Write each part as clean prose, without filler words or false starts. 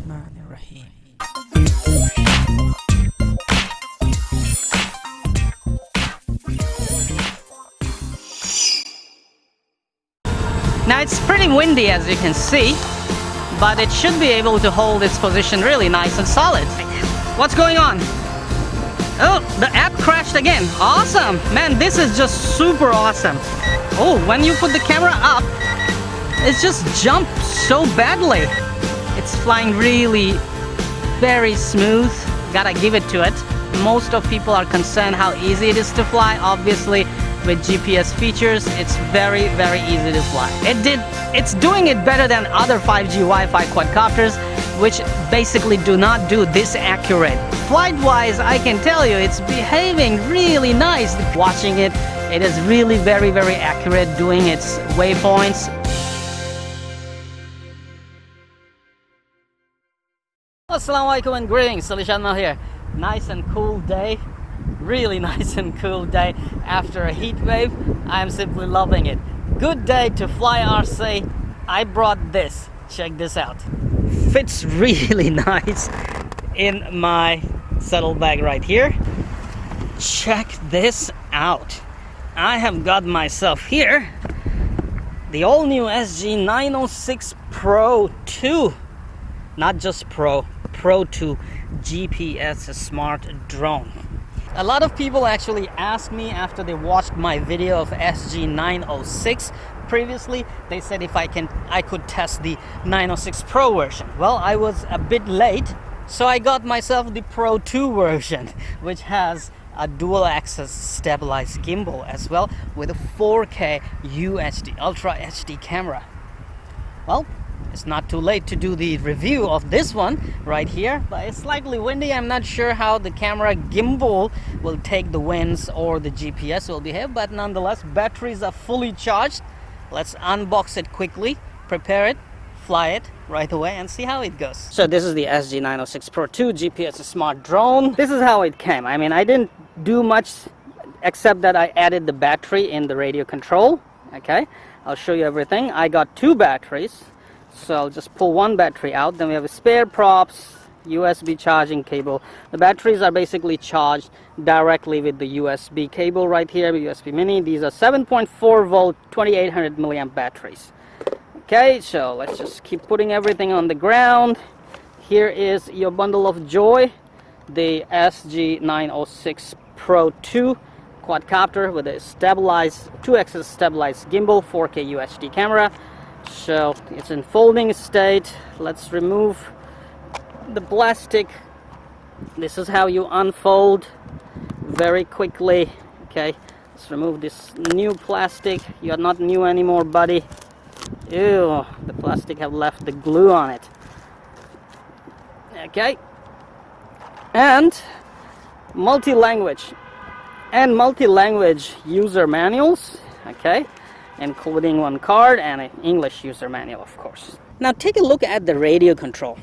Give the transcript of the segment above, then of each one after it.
Bismillahirrahmanirrahim. Now it's pretty windy, as you can see, but it should be able to hold its position really nice and solid. What's going on? Oh, the app crashed again. Awesome! Man, this is just super awesome. Oh, when you put the camera up, it just jumps so badly. It's flying really very smooth. Gotta give it to it. Most of people are concerned how easy it is to fly. Obviously, with GPS features, it's very easy to fly. It's doing it better than other 5G Wi-Fi quadcopters, which basically do not do this accurate. Flight-wise, I can tell you, it's behaving really nice. Watching it, it is really very accurate, doing its waypoints. Assalamualaikum and greetings, AliShanMao here. Nice and cool day. Really nice and cool day after a heat wave. I am simply loving it. Good day to fly RC. I brought this. Check this out. Fits really nice in my saddlebag right here. Check this out. I have got myself here the all new SG906 Pro 2. Not just Pro 2 GPS smart drone. A lot of people actually asked me after they watched my video of SG906 previously. They said if I could test the 906 Pro version. Well, I was a bit late, so I got myself the Pro 2 version, which has a dual axis stabilized gimbal as well with a 4K UHD Ultra HD camera. Well, it's not too late to do the review of this one right here, but it's slightly windy. I'm not sure how the camera gimbal will take the winds or the GPS will behave, but nonetheless, batteries are fully charged. Let's unbox it quickly, prepare it, fly it right away and see how it goes. So this is the SG906 Pro 2 GPS smart drone. This is how it came. I mean, I didn't do much except that I added the battery in the radio control. Okay, I'll show you everything. I got two batteries. So I'll just pull one battery out. Then we have a spare props, USB charging cable. The batteries are basically charged directly with the USB cable right here, USB mini. These are 7.4 volt 2800 milliamp batteries. Okay, so let's just keep putting everything on the ground. Here is your bundle of joy, the SG906 Pro 2 quadcopter with a stabilized 2-axis stabilized gimbal, 4K UHD camera. So it's in folding state. Let's remove the plastic. This is how you unfold very quickly. Okay, let's remove this new plastic. You're not new anymore, buddy. Ew, the plastic have left the glue on it. Okay, and multi-language user manuals. Okay, including one card and an English user manual, of course. Now take a look at the radio control.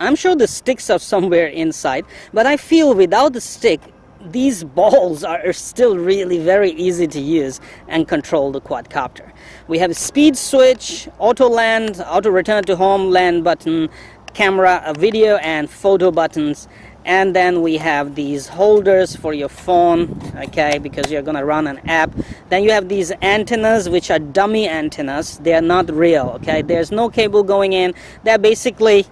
I'm sure the sticks are somewhere inside, but I feel without the stick, these balls are still really very easy to use and control the quadcopter. We have a speed switch, auto land, auto return to home land button, camera, video and photo buttons. And then we have these holders for your phone, okay, because you're gonna run an app. Then you have these antennas, which are dummy antennas. They are not real, okay? There's no cable going in. They're basically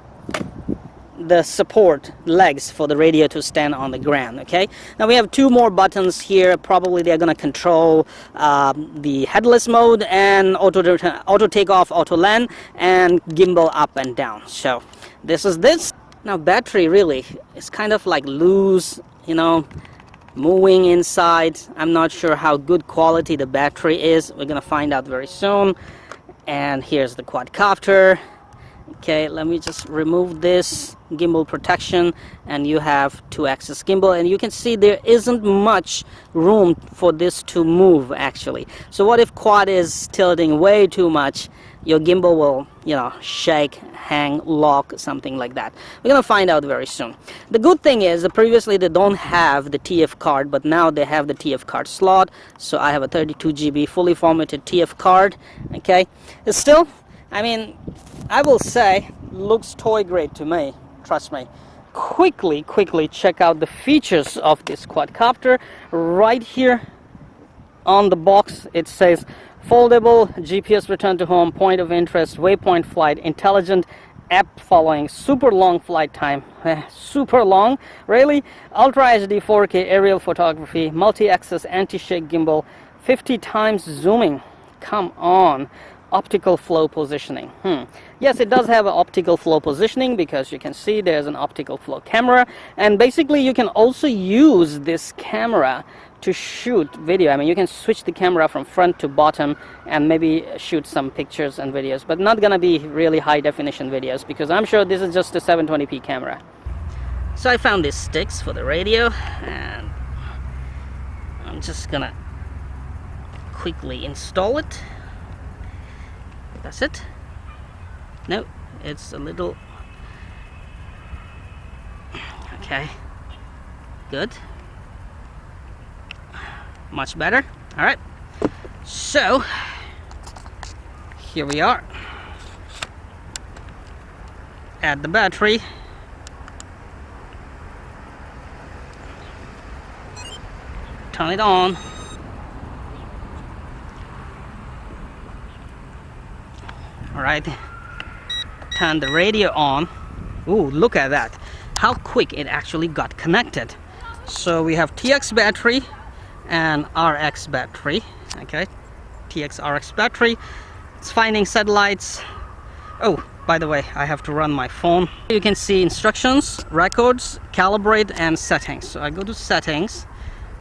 the support legs for the radio to stand on the ground, okay? Now we have two more buttons here. Probably they're gonna control the headless mode and auto takeoff, auto land, and gimbal up and down. So this is this. Now battery really is kind of like loose, you know, moving inside. I'm not sure how good quality the battery is. We're gonna find out very soon. And here's the quadcopter. Okay, let me just remove this gimbal protection, and you have 2-axis gimbal, and you can see there isn't much room for this to move actually. So what if quad is tilting way too much? Your gimbal will, you know, shake, hang, lock, something like that. We're gonna find out very soon. The good thing is that previously they don't have the TF card, but now they have the TF card slot. So I have a 32 GB fully formatted TF card. Okay, it's still, I mean, I will say looks toy grade to me. trust me. Quickly check out the features of this quadcopter. Right here on the box it says foldable, GPS return to home, point of interest, waypoint flight, intelligent app following, super long flight time, super long, really, ultra HD 4K aerial photography, multi-axis anti-shake gimbal, 50 times zooming, come on, optical flow positioning. Yes, it does have an optical flow positioning because you can see there's an optical flow camera, and basically you can also use this camera to shoot video. I mean, you can switch the camera from front to bottom and maybe shoot some pictures and videos, but not gonna be really high definition videos because I'm sure this is just a 720p camera. So I found these sticks for the radio, and I'm just gonna quickly install it. That's it. No, it's a little... Okay, good. Much better. All right, so here we are. Add the battery. Turn it on. All right, turn the radio on. Ooh, look at that, how quick it actually got connected. So we have TX battery and RX battery. Okay, TX RX battery. It's finding satellites. Oh, by the way, I have to run my phone. You can see instructions, records, calibrate, and settings. So I go to settings,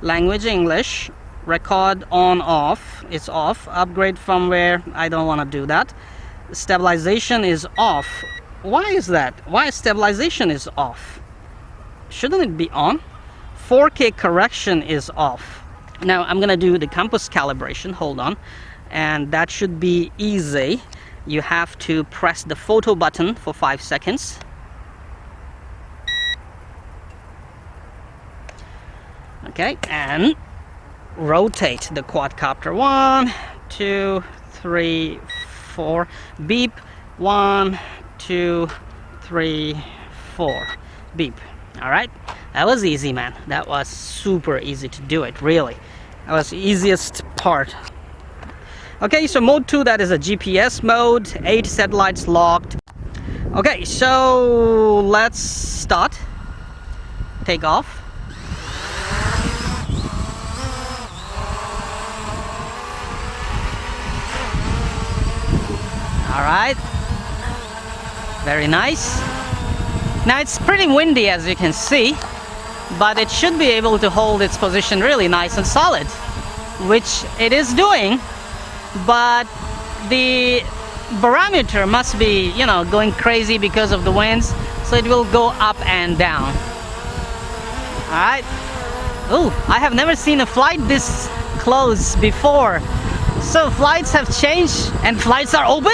language English, record on off, it's off, upgrade firmware, I don't want to do that. Stabilization is off. Why is that? Why stabilization is off? Shouldn't it be on? 4K correction is off. Now I'm gonna do the compass calibration, hold on, and that should be easy. You have to press the photo button for 5 seconds. Okay, and rotate the quadcopter. 1, 2, 3, 4. Beep. 1, 2, 3, 4. Beep. All right, that was easy, man. That was super easy to do it, really. That was the easiest part. Okay, so mode 2, that is a GPS mode, 8 satellites locked. Okay, so let's start. Take off. All right, very nice. Now it's pretty windy, as you can see, but it should be able to hold its position really nice and solid, which it is doing, but the barometer must be, you know, going crazy because of the winds, so it will go up and down. All right. Oh, I have never seen a flight this close before. So flights have changed and flights are open?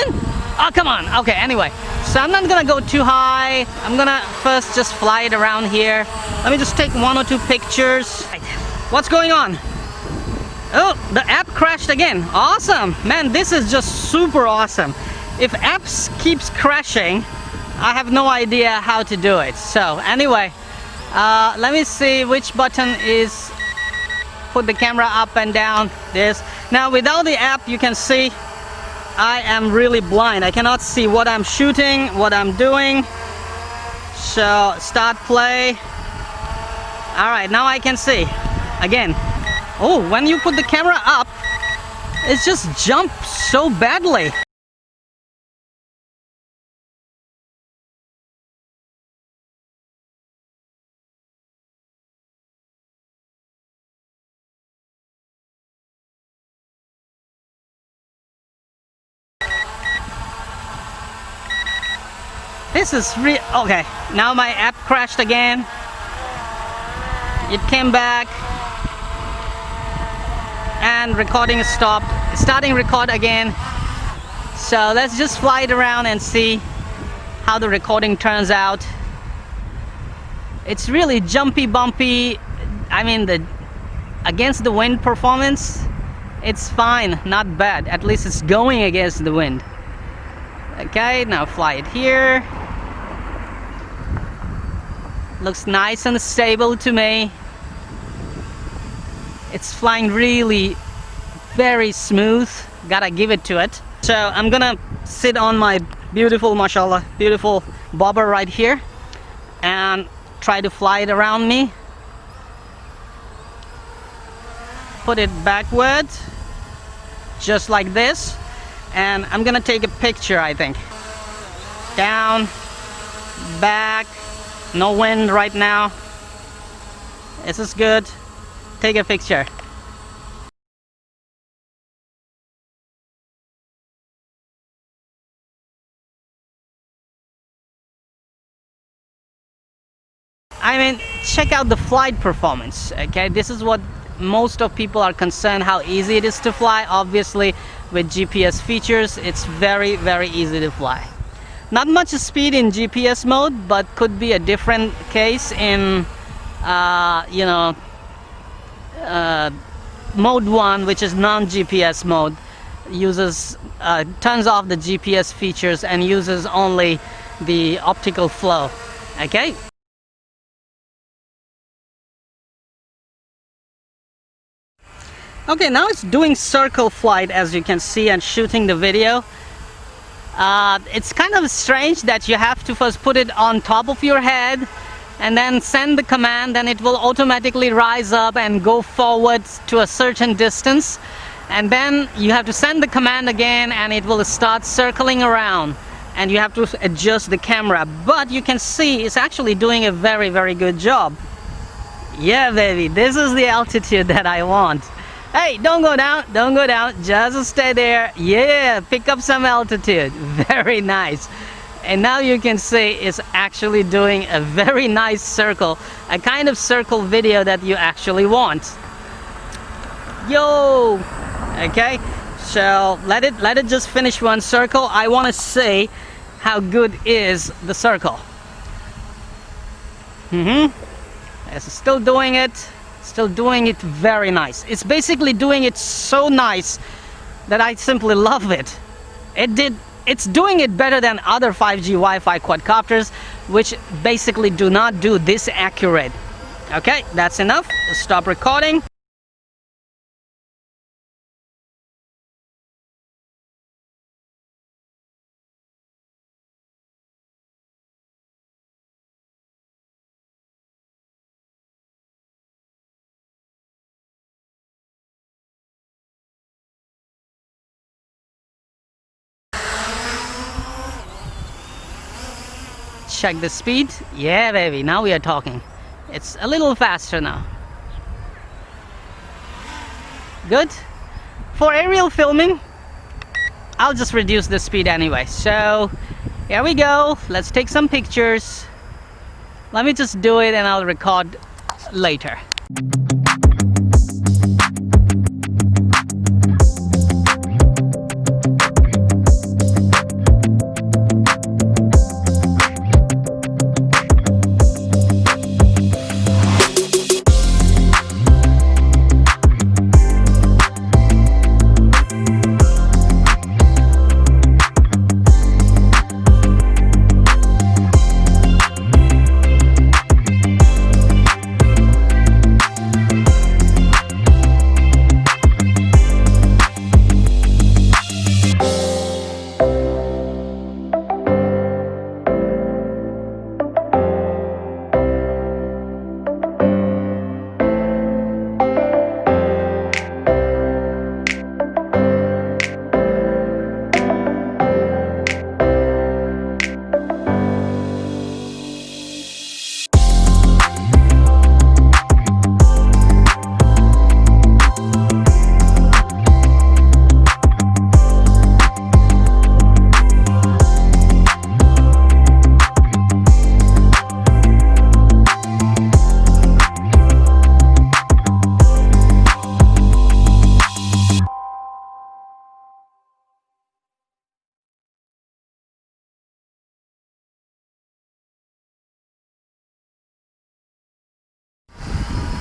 Oh, come on. Okay, anyway, so I'm not gonna go too high. I'm gonna first just fly it around here. Let me just take 1 or 2 pictures. What's going on? Oh, the app crashed again. Awesome, man, this is just super awesome. If apps keeps crashing, I have no idea how to do it. So anyway, let me see which button is put the camera up and down. This. Now without the app, you can see I am really blind. I cannot see what I'm shooting, what I'm doing. So start play. All right, now I can see again. Oh, when you put the camera up, it just jumps so badly. This is okay. Now my app crashed again. It came back and recording stopped. Starting record again. So let's just fly it around and see how the recording turns out. It's really jumpy, bumpy. I mean, the against the wind performance, it's fine, not bad. At least it's going against the wind. Okay, now fly it here. Looks nice and stable to me. It's flying really very smooth. Gotta give it to it. So I'm gonna sit on my beautiful, mashallah, beautiful bobber right here and try to fly it around me. Put it backward, just like this, and I'm gonna take a picture, I think. Down, back, no wind right now. This is good. Take a picture. I mean, check out the flight performance, okay? This is what most of people are concerned, how easy it is to fly. Obviously, with GPS features, it's very, very easy to fly. Not much speed in GPS mode, but could be a different case in, you know, mode 1, which is non-GPS mode. Uses, turns off the GPS features and uses only the optical flow, okay? Okay, now it's doing circle flight, as you can see, and shooting the video. It's kind of strange that you have to first put it on top of your head and then send the command, and it will automatically rise up and go forward to a certain distance, and then you have to send the command again and it will start circling around, and you have to adjust the camera. But you can see it's actually doing a very, very good job. Yeah, baby, this is the altitude that I want. Hey, don't go down, don't go down, just stay there. Yeah, pick up some altitude. Very nice. And now you can see it's actually doing a very nice circle, a kind of circle video that you actually want. Yo! Okay, so let it just finish one circle. I want to see how good is the circle. It's still doing it. Still doing it very nice. It's basically doing it so nice that I simply love it. It's doing it better than other 5G Wi-Fi quadcopters, which basically do not do this accurate. Okay, that's enough. Stop recording. Check the speed. Yeah, baby, now we are talking. It's a little faster now. Good. For aerial filming, I'll just reduce the speed anyway. So here we go. Let's take some pictures. Let me just do it and I'll record later.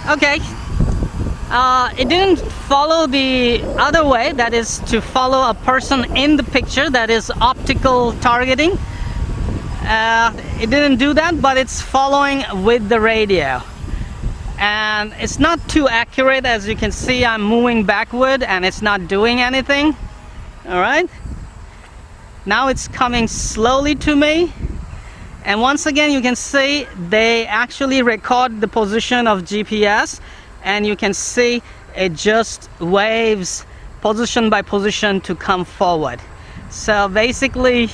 Okay, it didn't follow the other way, that is to follow a person in the picture, that is optical targeting. It didn't do that, but it's following with the radio. And it's not too accurate. As you can see, I'm moving backward and it's not doing anything. Alright, now it's coming slowly to me, and once again you can see they actually record the position of GPS, and you can see it just waves position by position to come forward. So basically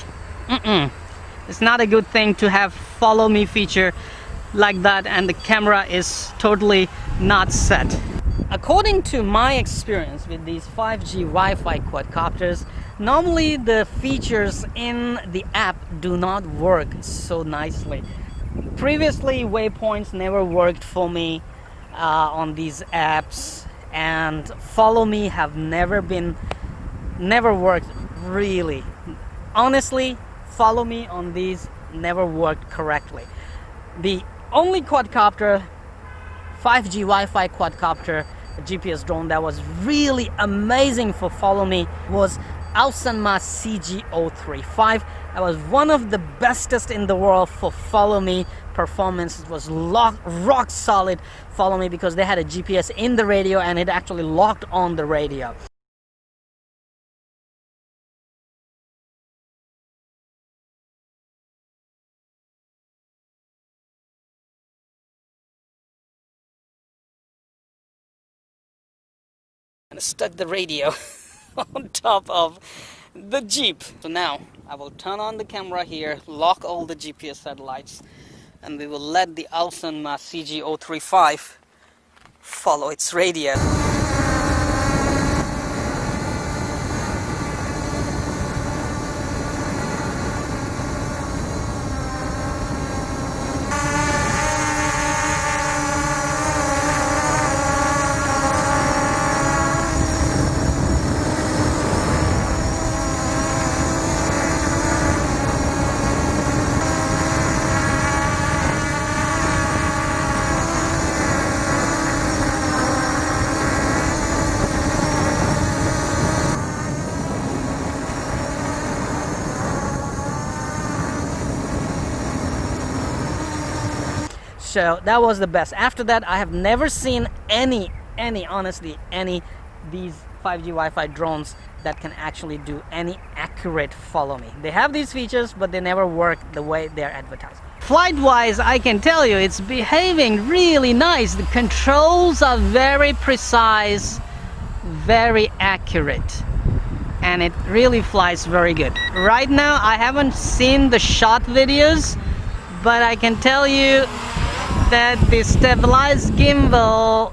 it's not a good thing to have follow me feature like that, and the camera is totally not set. According to my experience with these 5G Wi-Fi quadcopters, normally the features in the app do not work so nicely. Previously, Waypoints never worked for me on these apps, and Follow Me have never worked really. Honestly, Follow Me on these never worked correctly. The only quadcopter, 5G Wi-Fi quadcopter GPS drone that was really amazing for Follow Me was AliShanMao CG035. That was one of the bestest in the world for Follow Me performance. It was rock solid Follow Me because they had a GPS in the radio and it actually locked on the radio. And stuck the radio on top of the Jeep. So now I will turn on the camera here, lock all the GPS satellites, and we will let the AliShanMao CG035 follow its radio. So that was the best. After that, I have never seen honestly, these 5G Wi-Fi drones that can actually do any accurate follow me. They have these features, but they never work the way they're advertised. Flight-wise, I can tell you, it's behaving really nice. The controls are very precise, very accurate, and it really flies very good. Right now, I haven't seen the shot videos, but I can tell you that the stabilized gimbal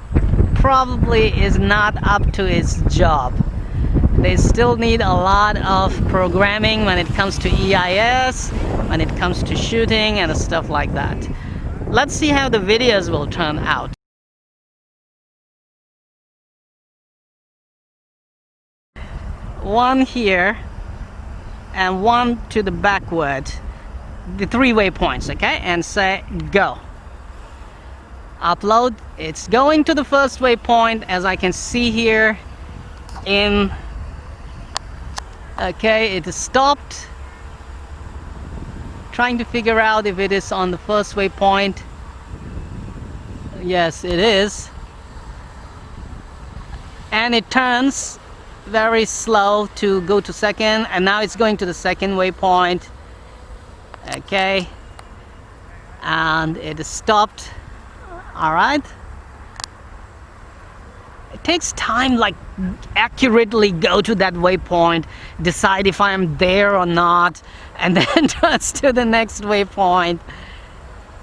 probably is not up to its job. They still need a lot of programming when it comes to EIS, when it comes to shooting and stuff like that. Let's see how the videos will turn out. One here and one to the backward, the 3 waypoints, okay, and say go. Upload. It's going to the first waypoint, as I can see here in, okay, it is stopped, trying to figure out if it is on the first waypoint. Yes, it is, and it turns very slow to go to second, and now it's going to the second waypoint, okay, and it is stopped. All right, it takes time, like accurately go to that waypoint, decide if I'm there or not, and then turns to the next waypoint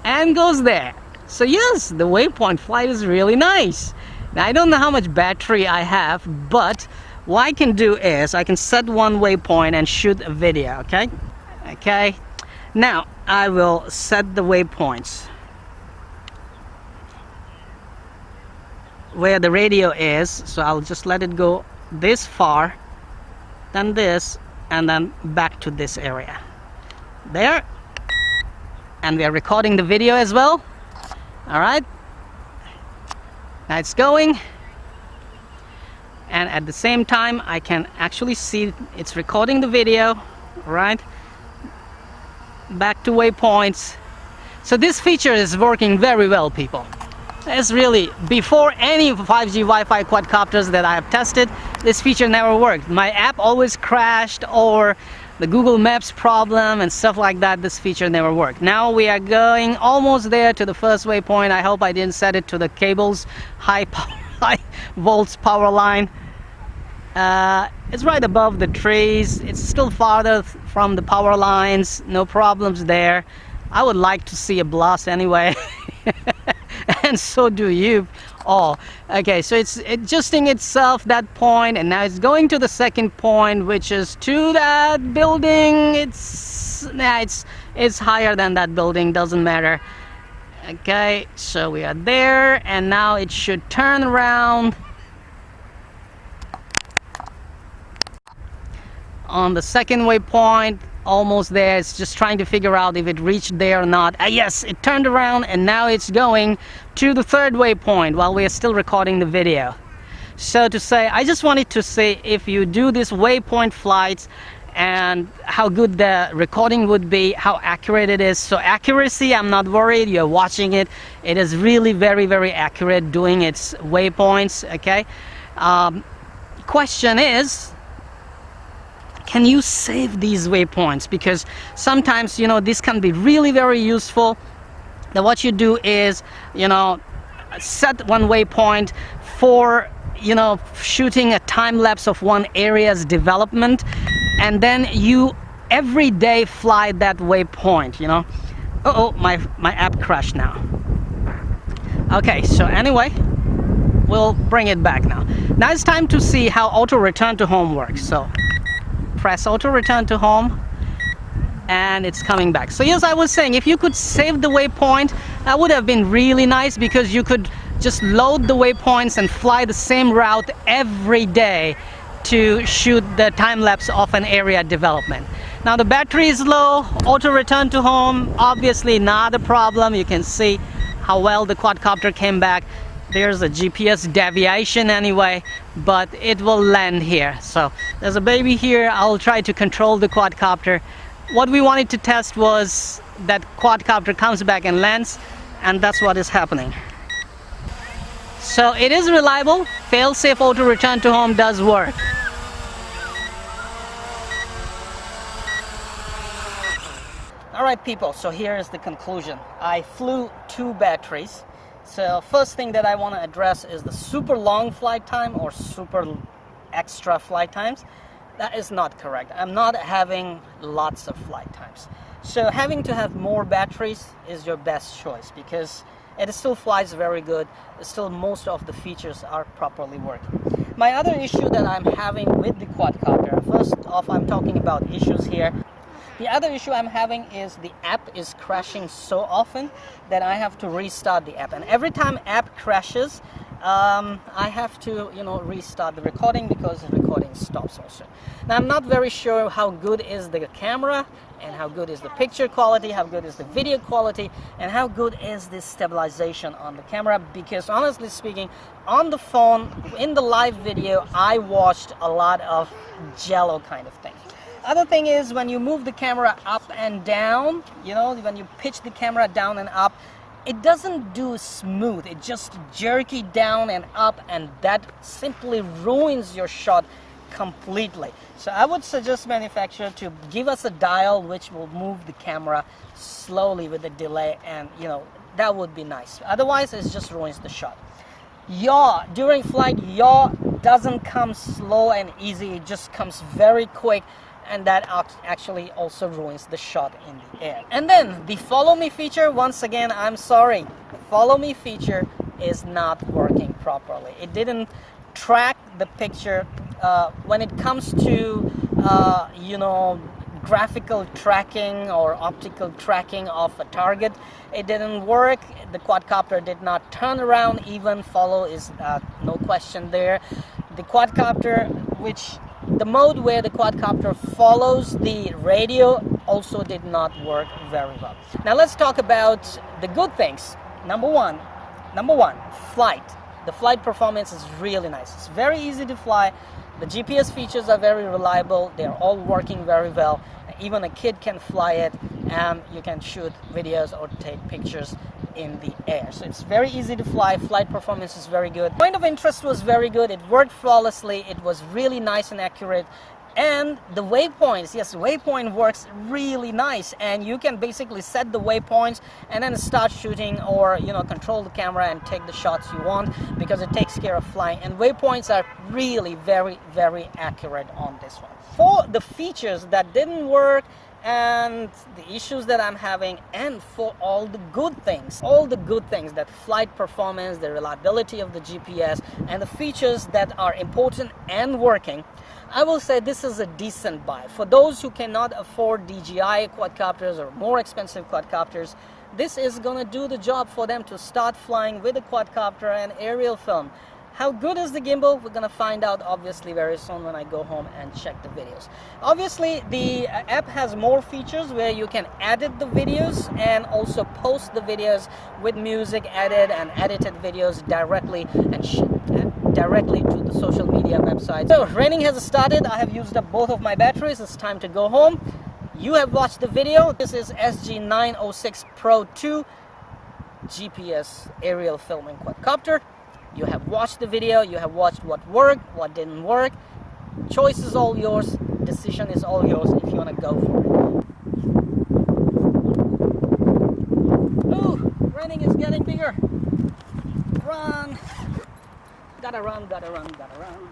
and goes there. So yes, the Waypoint Flight is really nice. Now I don't know how much battery I have, but what I can do is I can set one waypoint and shoot a video. Okay, now I will set the waypoints where the radio is, so I'll just let it go this far, then this, and then back to this area there, and we are recording the video as well. All right, now it's going, and at the same time I can actually see it's recording the video, right? back to waypoints. So this feature is working very well, people. It's really, before any 5G Wi-Fi quadcopters that I have tested, this feature never worked. My app always crashed, or the Google Maps problem and stuff like that. This feature never worked. Now we are going almost there to the first waypoint. I hope I didn't set it to the cables, high volts power line. It's right above the trees. It's still farther from the power lines. No problems there. I would like to see a blast anyway. And so do you all. Okay, so it's adjusting itself that point, and now it's going to the second point, which is to that building. It's higher than that building, doesn't matter. Okay, so we are there, and now it should turn around on the second waypoint. Almost there. It's just trying to figure out if it reached there or not. Yes, it turned around, and now it's going to the third waypoint while we are still recording the video. So to say, I just wanted to say, if you do this waypoint flights, and how good the recording would be, how accurate it is. So accuracy, I'm not worried. You're watching it. It is really very, very accurate doing its waypoints. Okay. Question is, can you save these waypoints? Because sometimes, you know, this can be really very useful. Then what you do is, you know, set one waypoint for, you know, shooting a time lapse of one area's development, and then you every day fly that waypoint, you know. Uh-oh, my app crashed now. Okay, so anyway, we'll bring it back now. Now it's time to see how auto return to home works. So press auto return to home, and it's coming back. So yes, I was saying, if you could save the waypoint, that would have been really nice, because you could just load the waypoints and fly the same route every day to shoot the time lapse of an area development. Now the battery is low. Auto return to home, obviously not a problem. You can see how well the quadcopter came back. There's a GPS deviation anyway, but it will land here. So there's a baby here. I'll try to control the quadcopter. What we wanted to test was that quadcopter comes back and lands, and that's what is happening. So it is reliable. Fail-safe auto return to home does work. All right, people, so here is the conclusion. I flew 2 batteries. So first thing that I want to address is the super long flight time or super extra flight times. That is not correct. I'm not having lots of flight times. So having to have more batteries is your best choice, because it still flies very good. Still, most of the features are properly working. My other issue that I'm having with the quadcopter, first off, I'm talking about issues here. The other issue I'm having is the app is crashing so often that I have to restart the app. And every time app crashes, I have to, you know, restart the recording, because the recording stops also. Now I'm not very sure how good is the camera, and how good is the picture quality, how good is the video quality, and how good is the stabilization on the camera, because honestly speaking, on the phone, in the live video, I watched a lot of jello kind of thing. Other thing is, when you move the camera up and down, you know, when you pitch the camera down and up, it doesn't do smooth. It just jerky down and up, and that simply ruins your shot completely. So I would suggest manufacturer to give us a dial which will move the camera slowly with a delay, and you know, that would be nice. Otherwise, it just ruins the shot. Yaw, during flight, yaw doesn't come slow and easy. It just comes very quick, and that actually also ruins the shot in the air. And then the follow me feature, once again, I'm sorry, the follow me feature is not working properly. It didn't track the picture. When it comes to you know, graphical tracking or optical tracking of a target, it didn't work. The quadcopter did not turn around. Even follow is no question there. The quadcopter, the mode where the quadcopter follows the radio, also did not work very well. Now let's talk about the good things. Number one, flight. The flight performance is really nice. It's very easy to fly. The GPS features are very reliable. They're all working very well. Even a kid can fly it, and you can shoot videos or take pictures in the air. So it's very easy to fly. Flight performance is very good. Point of interest was very good. It worked flawlessly. It was really nice and accurate. And the waypoints, yes, waypoint works really nice, and you can basically set the waypoints and then start shooting, or control the camera and take the shots you want, because it takes care of flying. And waypoints are really very, very accurate on this one. For the features that didn't work and the issues that I'm having, and for all the good things, that flight performance, the reliability of the GPS, and the features that are important and working, I will say this is a decent buy. For those who cannot afford DJI quadcopters or more expensive quadcopters, this is gonna do the job for them to start flying with a quadcopter and aerial film. How good is the gimbal? We're gonna find out obviously very soon when I go home and check the videos. Obviously the app has more features where you can edit the videos and also post the videos with music added and edited videos directly directly to the social media website. So raining has started. I have used up both of my batteries. It's time to go home. You have watched the video. This is SG906 Pro 2 GPS aerial filming quadcopter. You have watched the video. You have watched what worked, what didn't work. Choice is all yours. Decision is all yours if you want to go for it. Ooh, raining is getting bigger. Run. Gotta run, gotta run, gotta run.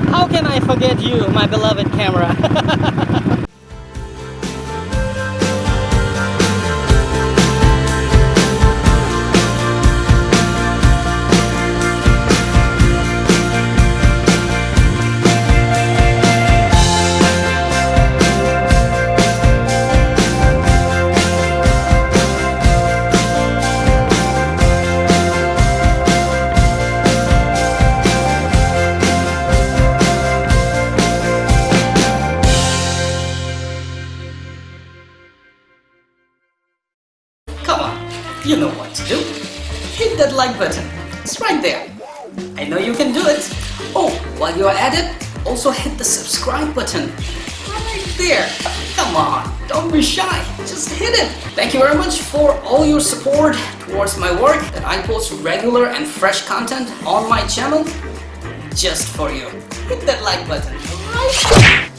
How can I forget you, my beloved camera? Come on, you know what to do. Hit that like button. It's right there. I know you can do it. Oh, while you're at it, also hit the subscribe button. Right there. Come on, don't be shy. Just hit it. Thank you very much for all your support towards my work, that I post regular and fresh content on my channel just for you. Hit that like button. Right?